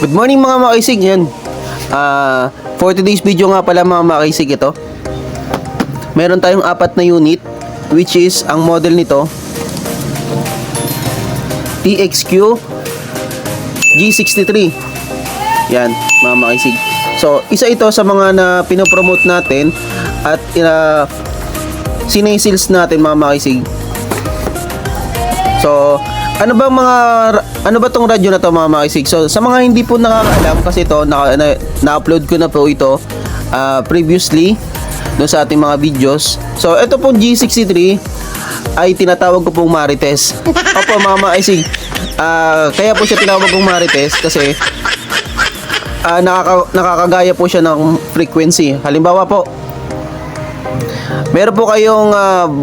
Good morning mga makaisig. Yan. For today's video nga pala mga makaisig, ito meron tayong 4 na unit, which is ang model nito TXQ G63. Yan mga makaisig. So isa ito sa mga na pinopromote natin at sinesales natin mga makaisig. So ano ba tong radyo na to mga makaisig? So sa mga hindi po nakakaalam, kasi ito na-upload ko na po ito previously doon sa ating mga videos. So ito pong G63 ay tinatawag ko pong Marites. Opo mga makaisig, kaya po siya tinawag kong Marites kasi nakakagaya po siya ng frequency. Halimbawa po, meron po kayong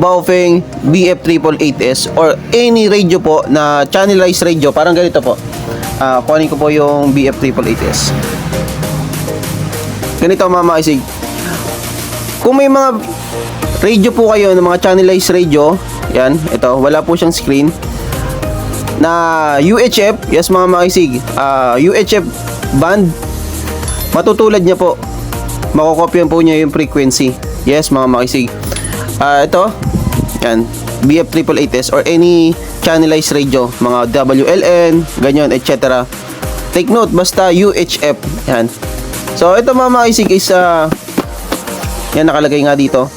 Baofeng BF888S or any radio po na channelized radio, parang ganito po. Kunin ko po yung BF888S. Ganito mga makaisig. Kung may mga radio po kayo ng mga channelized radio, yan, ito, wala po siyang screen, na UHF, yes mga makaisig, UHF band, matutulad niya po, makokopyan po niya yung frequency. Yes mga makaisig. Ito, yan, BF888S or any channelized radio, mga WLN, ganyan, etc. Take note, basta UHF. Yan. So ito mga makaisig is yan, nakalagay nga dito,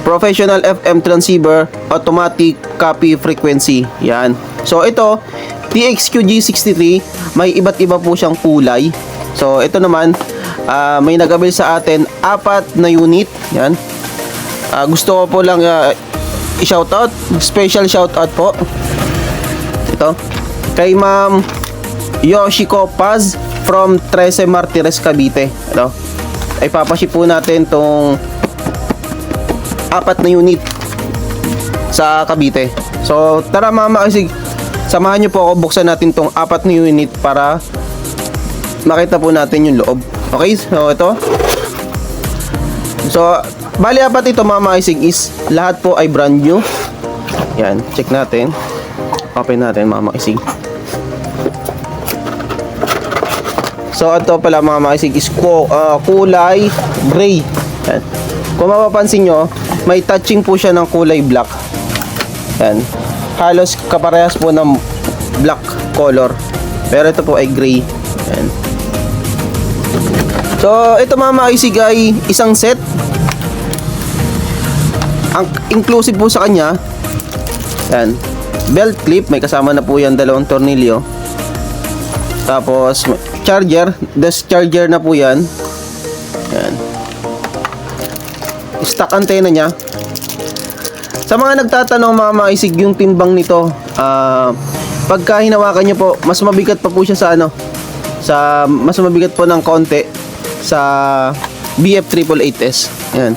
Professional FM Transceiver Automatic Copy Frequency. Yan. So ito TXQ G63, may iba't iba po siyang kulay. So ito naman, may nag-avail sa atin 4 na unit. Yan. Gusto ko po lang i-shoutout, special shoutout po, ito kay Ma'am Yoshiko Paz from 13 Martires, Cavite. Ito ay papaship po natin tong 4 na unit sa Cavite. So tara mga makaisig, samahan nyo po ako, buksan natin tong 4 na unit para makita po natin yung loob. Okay, so ito, so bali 4 ito mga makaisig, is lahat po ay brand new. Yan, check natin, open natin mga makaisig. So ito pala mga makaisig is kulay gray. Yan. Kung mapapansin nyo, may touching po siya ng kulay black. Yan, halos kaparehas po ng black color, pero ito po ay gray. Yan. So ito mga makaisig ay isang set. Ang inclusive po sa kanya, yan, belt clip, may kasama na po yan 2 tornilyo. Tapos charger, desk charger na po yan. Yan. Stock antenna niya. Sa mga nagtatanong mga makaisig, yung timbang nito, pagka hinawakan nyo po, mas mabigat pa po siya sa mas mabigat po ng konti sa BF888S. Yan.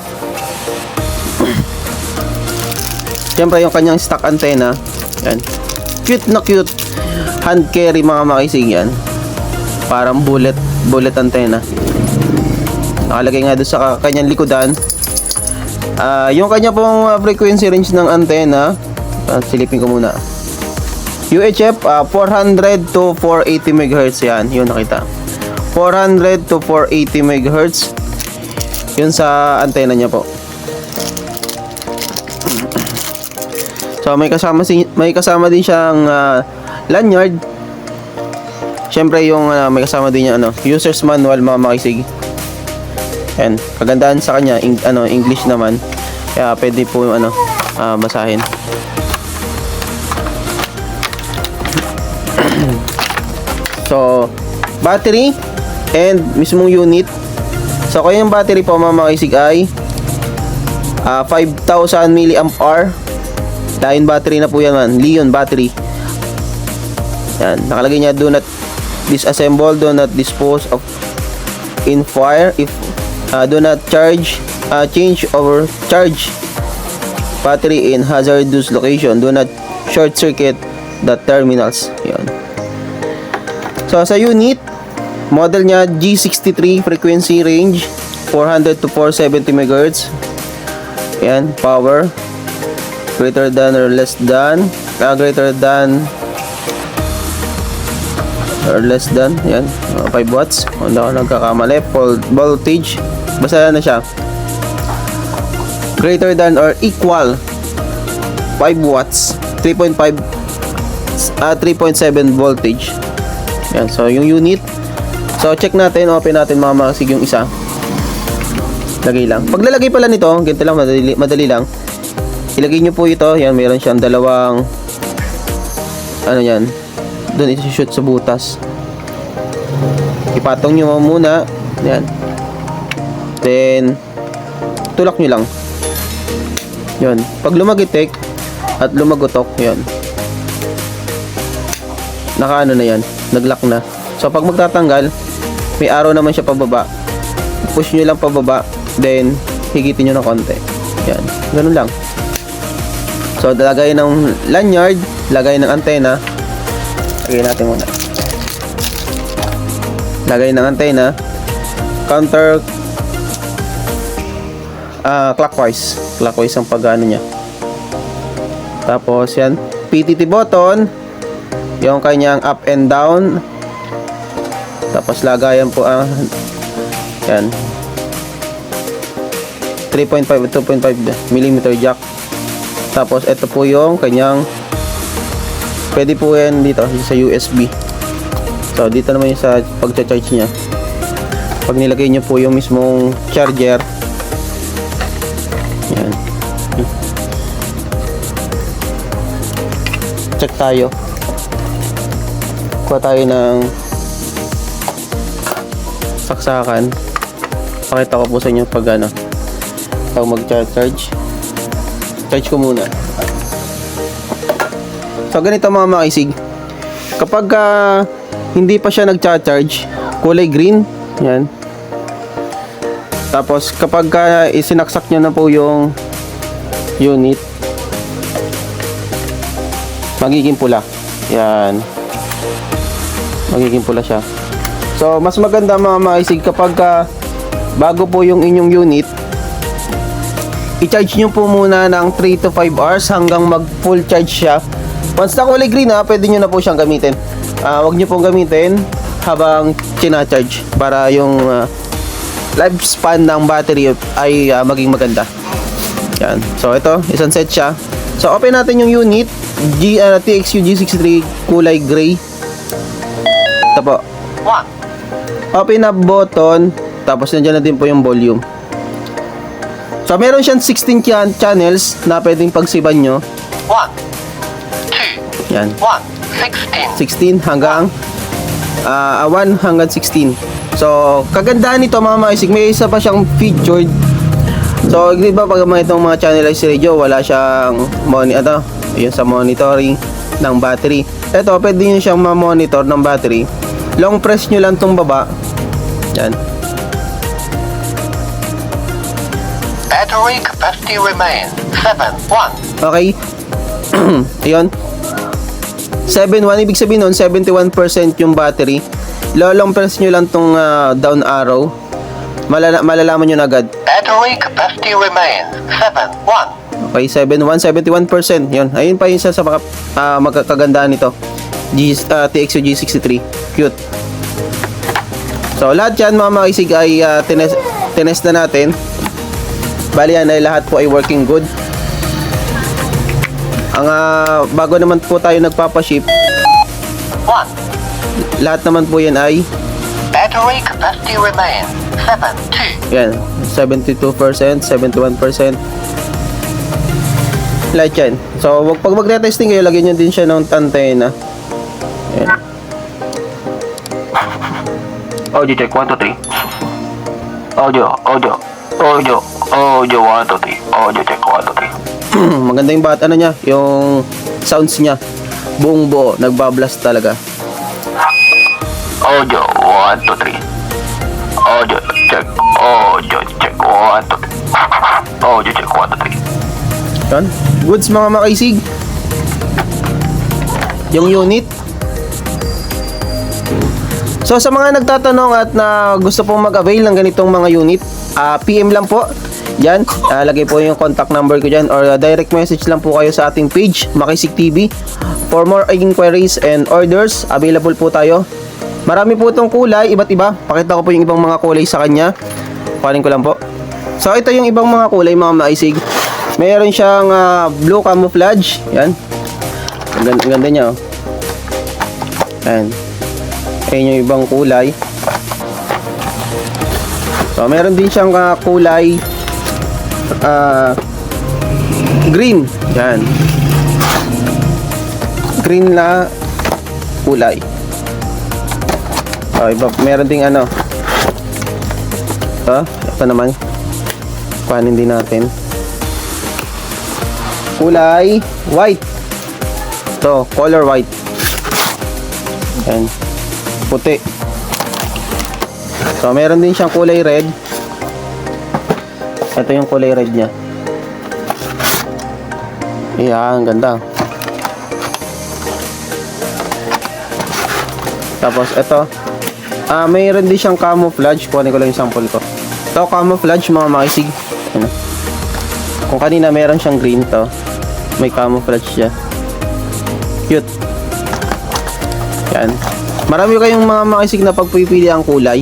Siyempre yung kanyang stock antenna, yan, cute na cute, hand carry mga makaisig. Yan, parang bullet antenna, nakalagay nga doon sa kanyang likodan. Yung kanya pong frequency range ng antenna, silipin ko muna, UHF 400 to 480 MHz. Yan, yun nakita, 400 to 480 MHz yun sa antenna niya po. So may kasama din siyang lanyard. Siyempre yung may kasama din yung user's manual mga makaisig. Yan, kagandahan sa kanya, English naman, kaya pwede po basahin. So battery and mismong unit. So kaya yung battery po mga makaisig ay 5,000 mAh. Lion battery na po yan, man. Lion battery. Yan, nakalagay niya, do not disassemble, do not dispose of in fire, if do not charge, change or charge battery in hazardous location, do not short circuit the terminals. Yan. So sa unit, model niya G63, frequency range 400 to 470 MHz. Yan, power greater than or less than, greater than or less than, yan, 5 watts. Kung hindi ako nagkakamali, voltage, basta na siya, greater than or equal 5 watts, 3.5 3.7 voltage. Yan, so yung unit. So check natin, open natin mga makasig yung isa. Lagay lang. Paglalagay pala nito, ganito lang, madali lang. Ilagay nyo po ito, yan, meron siyang dalawang ano yan, doon isi-shoot sa butas. Ipatong nyo muna, yan. Then tulak nyo lang. Yan. Pag lumagitik at lumagutok, yan, naka ano na yan, naglock na. So pag magtatanggal, may arrow naman siya pababa. Push nyo lang pababa, then higitin nyo ng konti. Yan, ganun lang. So lagay ng lanyard, lagay ng antena. Lagay natin muna. Lagay ng antena, counter clockwise ang pag-ano niya. Tapos yan, PTT button, yung kanyang up and down. Tapos lagayan po ang yan, 3.5 at 2.5 mm jack. Tapos ito po yung kanyang, pwede po yan dito sa USB. So dito naman yung sa pagcha-charge niya. Pag nilagay niyo po yung mismong charger, yan, check tayo. Kuha tayo ng saksakan. Pakita ko po sa inyo pag ano, pag mag-charge. Charge ko muna. So ganito mga makisig, kapag hindi pa siya nag-charge, kulay green, yan. Tapos kapag isinaksak nyo na po yung unit, magiging pula. Yan, magiging pula siya. So mas maganda mga makisig kapag bago po yung inyong unit, i-charge nyo po muna ng 3 to 5 hours hanggang mag full charge siya. Once na kulay green pwede nyo na po siyang gamitin. Huwag nyo pong gamitin habang china-charge, para yung lifespan ng battery ay maging maganda. Yan. So ito, isang set siya. So open natin yung unit, TXU G63 kulay gray. Ito po. Open up button, tapos nandiyan na din po yung volume. So meron siyang 16 channels na pwedeng pagsiban nyo. 1, 2, yan, 1, 16 hanggang 1 hanggang 16. So kagandahan nito mga makisig, may isa pa siyang featured. So di ba pag itong mga channelized radio, wala siyang yun sa monitoring ng battery. Ito, pwede nyo siyang ma-monitor ng battery. Long press nyo lang tong baba. Yan. Battery capacity remains 7.1. Okay. Ayun. 7.1, ibig sabihin nun 71% yung battery. Long press nyo lang tong down arrow. Malalaman nyo na agad. Battery capacity remains 7.1. Okay, 7.1, 71%. Yun. Ayun pa yung isa sa magkakagandaan nito. TXU G63. Cute. So lahat yan mga makisig ay tinest na natin. Bali yan ay lahat po ay working good. Ang bago naman po tayo nagpapaship, 1. lahat naman po yan ay Battery capacity remains 72. yan, 72%, 71%. Lahat yan. So pag magre-testing kayo, lagyan nyo din siya ng antena. Yan. Audio check 1, 2, 3. Audio 1, 2, 3. Audio check 1, 2, 3. Maganda yung niya, yung sounds niya. Buong buo, nagbablast talaga. Audio 1, 2, 3. Audio check 1, 2, 3. Audio check 1, 2, 3. Yan. Goods mga makisig. Yung unit. So sa mga nagtatanong at na gusto pong mag-avail ng ganitong mga unit, PM lang po. Yan, lagay po yung contact number ko dyan, or direct message lang po kayo sa ating page, Makisig TV. For more inquiries and orders, available po tayo Marami po itong kulay, iba't iba. Pakita ko po yung ibang mga kulay sa kanya. Kunin ko lang po. So ito yung ibang mga kulay mga maisig. Meron siyang blue camouflage. Yan. Ang ganda niya oh. Ayan. Ayan yung ibang kulay. So meron din siyang kulay green. Yan. Green na kulay. So iba, meron ding ano. Ito naman. Kuhanin din natin. Kulay white. Ito, color white. Yan. Puti. So, meron din siyang kulay red. Ito yung kulay red niya. Ayan, ganda. Tapos, ito. Mayroon din siyang camouflage. Kuhanin ko lang yung sample ko. Ito, camouflage, mga makisig. Ano? Kung kanina meron siyang green to. May camouflage siya. Cute. Yan. Marami kayong mga makisig na pagpipili ang kulay.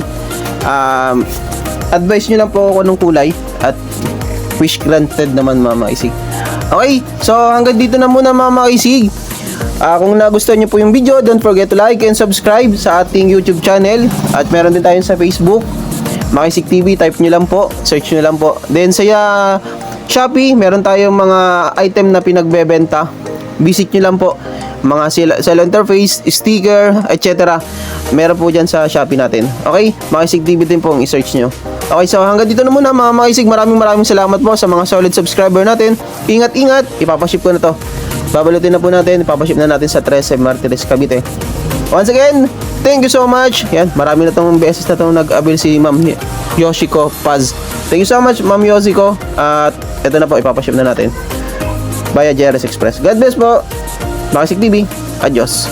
Advice nyo lang po ako ng kulay. At wish granted naman mga makisig. Okay, so hanggang dito na muna mga makisig. Kung nagustuhan nyo po yung video, don't forget to like and subscribe sa ating YouTube channel. At meron din tayo sa Facebook, Makisig TV, type nyo lang po, search nyo lang po. Then sa Shopee, meron tayong mga item na pinagbebenta. Visit nyo lang po. Mga cell interface, sticker, etc. Meron po dyan sa Shopee natin. Okay, Makisig TV din po ang i-search nyo. Okay, so hanggang dito na muna mga Makisig. Maraming salamat po sa mga solid subscriber natin. Ingat, ipapaship ko na to. Babalutin na po natin, ipapaship na natin sa 13 Martires, Cavite. Once again, thank you so much. Yan, marami na tong beses na tong nag-avail si Ma'am Yoshiko Paz. Thank you so much, Ma'am Yoshiko. At ito na po, ipapaship na natin via JRS Express. God bless po. Makisig TV. Adios.